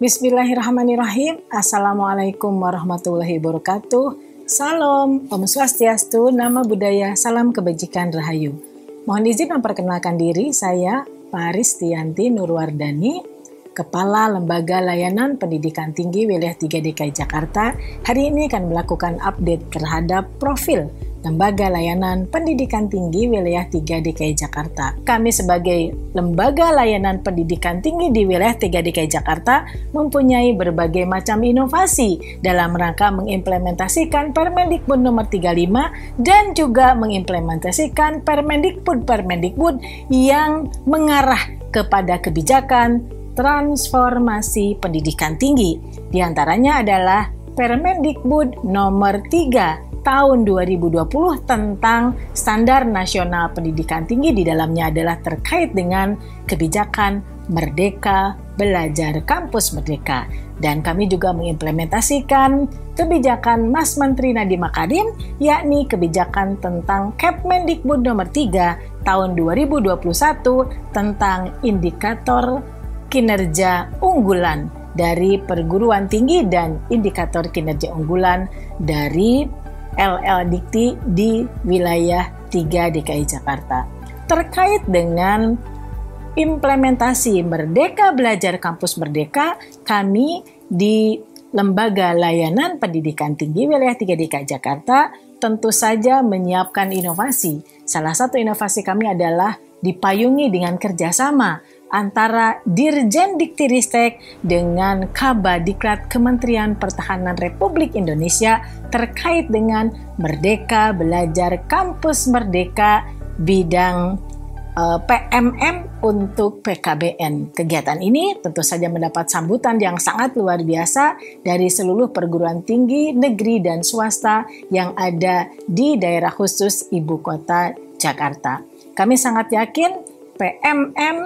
Bismillahirrahmanirrahim. Assalamualaikum warahmatullahi wabarakatuh. Salam, Om Swastiastu, Nama Budaya, Salam Kebajikan Rahayu. Mohon izin memperkenalkan diri, saya Paristianti Nurwardani, Kepala Lembaga Layanan Pendidikan Tinggi Wilayah 3 DKI Jakarta. Hari ini akan melakukan update terhadap profil Lembaga Layanan Pendidikan Tinggi Wilayah 3 DKI Jakarta. Kami sebagai Lembaga Layanan Pendidikan Tinggi di Wilayah 3 DKI Jakarta mempunyai berbagai macam inovasi dalam rangka mengimplementasikan Permendikbud nomor 35 dan juga mengimplementasikan Permendikbud yang mengarah kepada kebijakan transformasi pendidikan tinggi. Di antaranya adalah Permendikbud nomor 3 tahun 2020 tentang Standar Nasional Pendidikan Tinggi. Di dalamnya adalah terkait dengan kebijakan Merdeka Belajar Kampus Merdeka. Dan kami juga mengimplementasikan kebijakan Mas Menteri Nadiem Makarim, yakni kebijakan tentang Kepmendikbud nomor 3 tahun 2021 tentang indikator kinerja unggulan dari perguruan tinggi dan indikator kinerja unggulan dari LL Dikti di wilayah 3 DKI Jakarta. Terkait dengan implementasi Merdeka Belajar Kampus Merdeka, kami di Lembaga Layanan Pendidikan Tinggi Wilayah 3 DKI Jakarta tentu saja menyiapkan inovasi. Salah satu inovasi kami adalah dipayungi dengan kerjasama antara Dirjen Diktiristek dengan Kabadiklat Kementerian Pertahanan Republik Indonesia terkait dengan Merdeka Belajar Kampus Merdeka bidang PMM untuk PKBN. Kegiatan ini tentu saja mendapat sambutan yang sangat luar biasa dari seluruh perguruan tinggi negeri dan swasta yang ada di daerah khusus Ibu Kota Jakarta. Kami sangat yakin PMM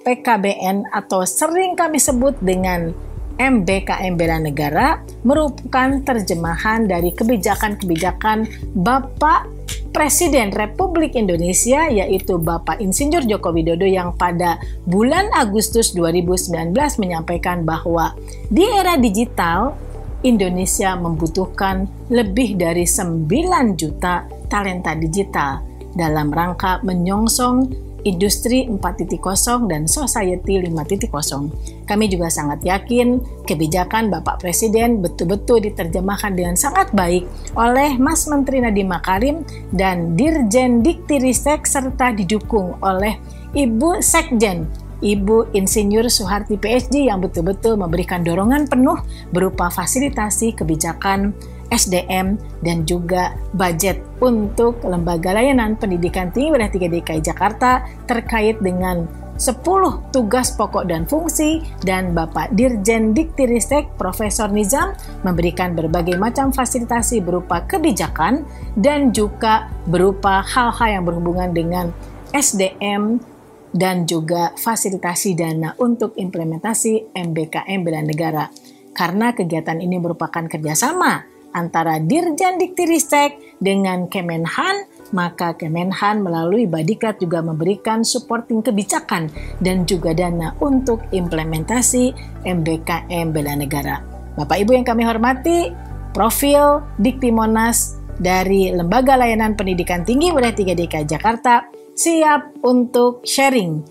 PKBN atau sering kami sebut dengan MBKM Bela Negara merupakan terjemahan dari kebijakan-kebijakan Bapak Presiden Republik Indonesia, yaitu Bapak Insinyur Joko Widodo, yang pada bulan Agustus 2019 menyampaikan bahwa di era digital Indonesia membutuhkan lebih dari 9 juta talenta digital dalam rangka menyongsong Industri 4.0 dan Society 5.0. Kami juga sangat yakin kebijakan Bapak Presiden betul-betul diterjemahkan dengan sangat baik oleh Mas Menteri Nadiem Makarim dan Dirjen Diktiristek serta didukung oleh Ibu Sekjen, Ibu Insinyur Soeharti PhD yang betul-betul memberikan dorongan penuh berupa fasilitasi kebijakan SDM dan juga budget untuk Lembaga Layanan Pendidikan Tinggi Wilayah 3 DKI Jakarta terkait dengan 10 tugas pokok dan fungsi, dan Bapak Dirjen Diktiristek Profesor Nizam memberikan berbagai macam fasilitasi berupa kebijakan dan juga berupa hal-hal yang berhubungan dengan SDM dan juga fasilitasi dana untuk implementasi MBKM Bela Negara. Karena kegiatan ini merupakan kerjasama antara Dirjen Diktiristek dengan Kemenhan, maka Kemenhan melalui Badiklat juga memberikan supporting kebijakan dan juga dana untuk implementasi MBKM Bela Negara. Bapak Ibu yang kami hormati, profil Dikti Monas dari Lembaga Layanan Pendidikan Tinggi Wilayah 3 DKI Jakarta siap untuk caring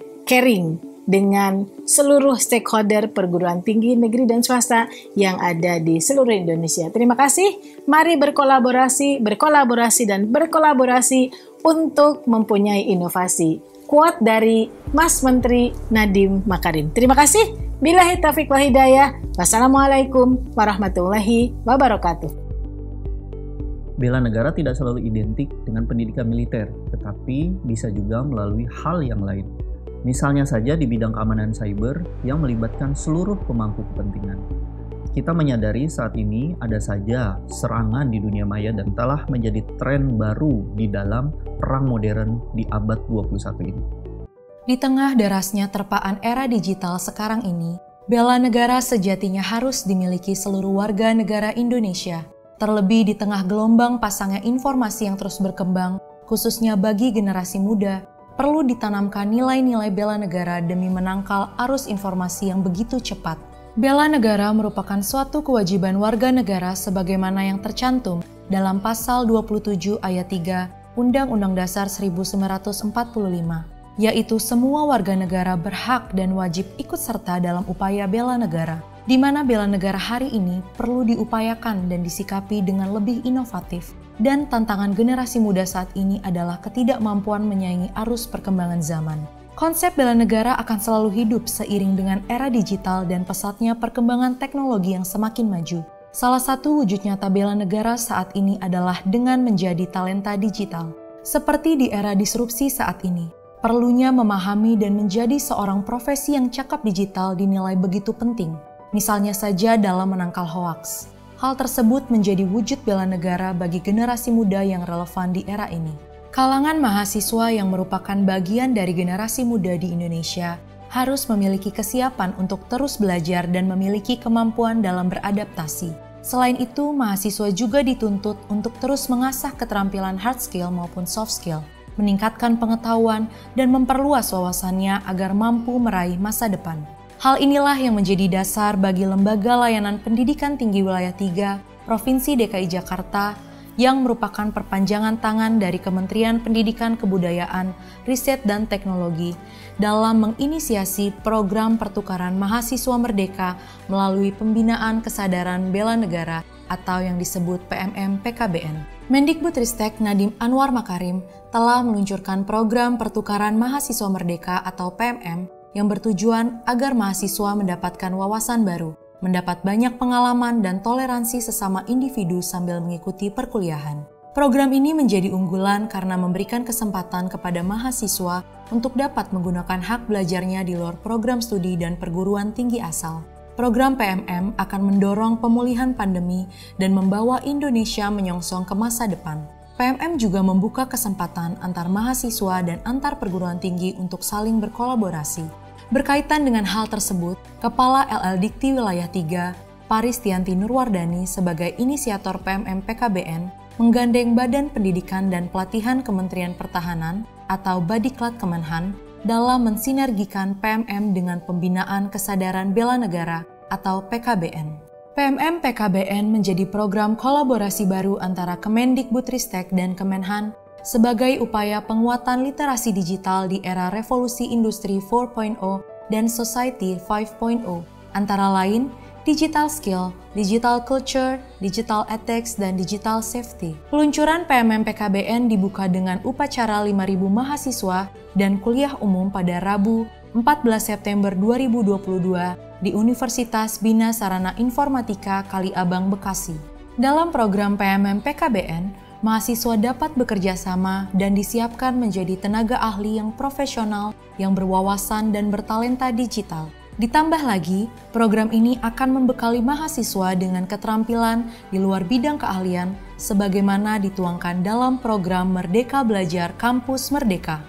dengan seluruh stakeholder perguruan tinggi negeri dan swasta yang ada di seluruh Indonesia. Terima kasih. Mari berkolaborasi untuk mempunyai inovasi. Quote dari Mas Menteri Nadiem Makarim. Terima kasih. Billahi taufiq wal hidayah. Wassalamualaikum warahmatullahi wabarakatuh. Bela negara tidak selalu identik dengan pendidikan militer, tetapi bisa juga melalui hal yang lain. Misalnya saja di bidang keamanan cyber yang melibatkan seluruh pemangku kepentingan. Kita menyadari saat ini ada saja serangan di dunia maya dan telah menjadi tren baru di dalam perang modern di abad 21 ini. Di tengah derasnya terpaan era digital sekarang ini, bela negara sejatinya harus dimiliki seluruh warga negara Indonesia. Terlebih di tengah gelombang pasangnya informasi yang terus berkembang, khususnya bagi generasi muda, perlu ditanamkan nilai-nilai bela negara demi menangkal arus informasi yang begitu cepat. Bela negara merupakan suatu kewajiban warga negara sebagaimana yang tercantum dalam pasal 27 ayat 3 Undang-Undang Dasar 1945, yaitu semua warga negara berhak dan wajib ikut serta dalam upaya bela negara, di mana bela negara hari ini perlu diupayakan dan disikapi dengan lebih inovatif. Dan tantangan generasi muda saat ini adalah ketidakmampuan menyaingi arus perkembangan zaman. Konsep bela negara akan selalu hidup seiring dengan era digital dan pesatnya perkembangan teknologi yang semakin maju. Salah satu wujud nyata bela negara saat ini adalah dengan menjadi talenta digital. Seperti di era disrupsi saat ini, perlunya memahami dan menjadi seorang profesi yang cakap digital dinilai begitu penting. Misalnya saja dalam menangkal hoaks. Hal tersebut menjadi wujud bela negara bagi generasi muda yang relevan di era ini. Kalangan mahasiswa yang merupakan bagian dari generasi muda di Indonesia harus memiliki kesiapan untuk terus belajar dan memiliki kemampuan dalam beradaptasi. Selain itu, mahasiswa juga dituntut untuk terus mengasah keterampilan hard skill maupun soft skill, meningkatkan pengetahuan dan memperluas wawasannya agar mampu meraih masa depan. Hal inilah yang menjadi dasar bagi Lembaga Layanan Pendidikan Tinggi Wilayah 3 Provinsi DKI Jakarta yang merupakan perpanjangan tangan dari Kementerian Pendidikan Kebudayaan, Riset dan Teknologi dalam menginisiasi program pertukaran mahasiswa merdeka melalui pembinaan kesadaran bela negara atau yang disebut PMM-PKBN. Mendikbudristek Nadiem Anwar Makarim telah meluncurkan program pertukaran mahasiswa merdeka atau PMM yang bertujuan agar mahasiswa mendapatkan wawasan baru, mendapat banyak pengalaman dan toleransi sesama individu sambil mengikuti perkuliahan. Program ini menjadi unggulan karena memberikan kesempatan kepada mahasiswa untuk dapat menggunakan hak belajarnya di luar program studi dan perguruan tinggi asal. Program PMM akan mendorong pemulihan pandemi dan membawa Indonesia menyongsong ke masa depan. PMM juga membuka kesempatan antar mahasiswa dan antar perguruan tinggi untuk saling berkolaborasi. Berkaitan dengan hal tersebut, Kepala LL Dikti Wilayah 3, Paris Tianti Nurwardani sebagai inisiator PMM PKBN, menggandeng Badan Pendidikan dan Pelatihan Kementerian Pertahanan atau Badiklat Kemenhan dalam mensinergikan PMM dengan Pembinaan Kesadaran Bela Negara atau PKBN. PMM PKBN menjadi program kolaborasi baru antara Kemendikbudristek dan Kemenhan sebagai upaya penguatan literasi digital di era revolusi industri 4.0 dan society 5.0, antara lain digital skill, digital culture, digital ethics, dan digital safety. Peluncuran PMM PKBN dibuka dengan upacara 5.000 mahasiswa dan kuliah umum pada Rabu 14 September 2022 di Universitas Bina Sarana Informatika Kaliabang, Bekasi. Dalam program PMM PKBN, mahasiswa dapat bekerja sama dan disiapkan menjadi tenaga ahli yang profesional, yang berwawasan dan bertalenta digital. Ditambah lagi, program ini akan membekali mahasiswa dengan keterampilan di luar bidang keahlian sebagaimana dituangkan dalam program Merdeka Belajar Kampus Merdeka.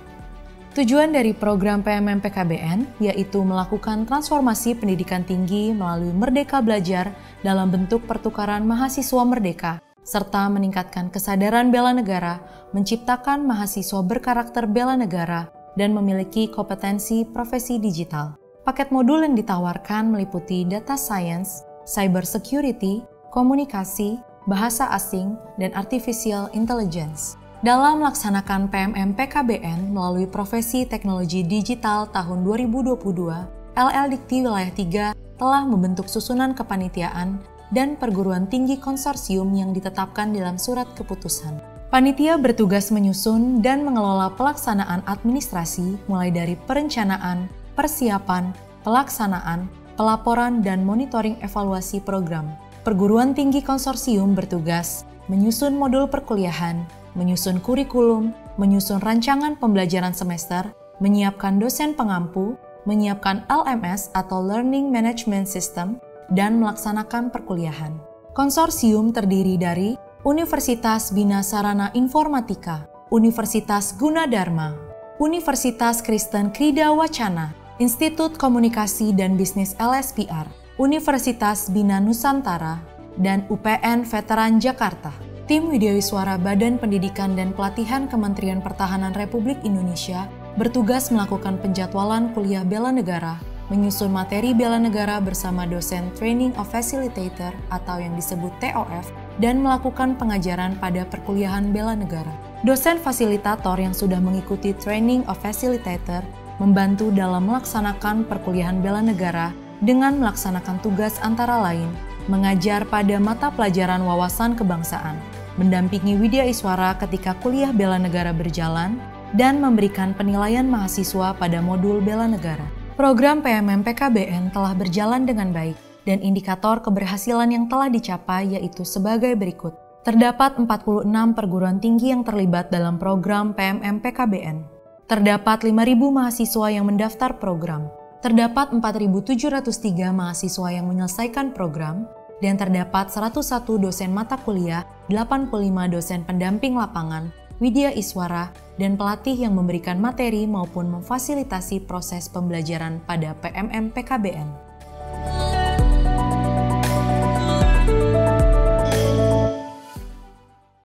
Tujuan dari program PMM PKBN yaitu melakukan transformasi pendidikan tinggi melalui Merdeka Belajar dalam bentuk pertukaran mahasiswa merdeka, serta meningkatkan kesadaran bela negara, menciptakan mahasiswa berkarakter bela negara, dan memiliki kompetensi profesi digital. Paket modul yang ditawarkan meliputi data science, cyber security, komunikasi, bahasa asing, dan artificial intelligence. Dalam melaksanakan PMM PKBN melalui Profesi Teknologi Digital tahun 2022, LL Dikti Wilayah 3 telah membentuk susunan kepanitiaan dan perguruan tinggi konsorsium yang ditetapkan dalam surat keputusan. Panitia bertugas menyusun dan mengelola pelaksanaan administrasi mulai dari perencanaan, persiapan, pelaksanaan, pelaporan, dan monitoring evaluasi program. Perguruan tinggi konsorsium bertugas menyusun modul perkuliahan, menyusun kurikulum, menyusun rancangan pembelajaran semester, menyiapkan dosen pengampu, menyiapkan LMS atau Learning Management System, dan melaksanakan perkuliahan. Konsorsium terdiri dari Universitas Bina Sarana Informatika, Universitas Gunadarma, Universitas Kristen Krida Wacana, Institut Komunikasi dan Bisnis LSPR, Universitas Bina Nusantara, dan UPN Veteran Jakarta. Tim Widewiswara Badan Pendidikan dan Pelatihan Kementerian Pertahanan Republik Indonesia bertugas melakukan penjadwalan kuliah bela negara menyusun materi bela negara bersama dosen Training of Facilitator atau yang disebut TOF, dan melakukan pengajaran pada perkuliahan bela negara. Dosen fasilitator yang sudah mengikuti Training of Facilitator membantu dalam melaksanakan perkuliahan bela negara dengan melaksanakan tugas antara lain, mengajar pada mata pelajaran wawasan kebangsaan, mendampingi Widya Iswara ketika kuliah bela negara berjalan, dan memberikan penilaian mahasiswa pada modul bela negara. Program PMM PKBN telah berjalan dengan baik, dan indikator keberhasilan yang telah dicapai yaitu sebagai berikut. Terdapat 46 perguruan tinggi yang terlibat dalam program PMM PKBN. Terdapat 5.000 mahasiswa yang mendaftar program. Terdapat 4.703 mahasiswa yang menyelesaikan program, dan terdapat 101 dosen mata kuliah, 85 dosen pendamping lapangan, Widya Iswara, dan pelatih yang memberikan materi maupun memfasilitasi proses pembelajaran pada PMM PKBN.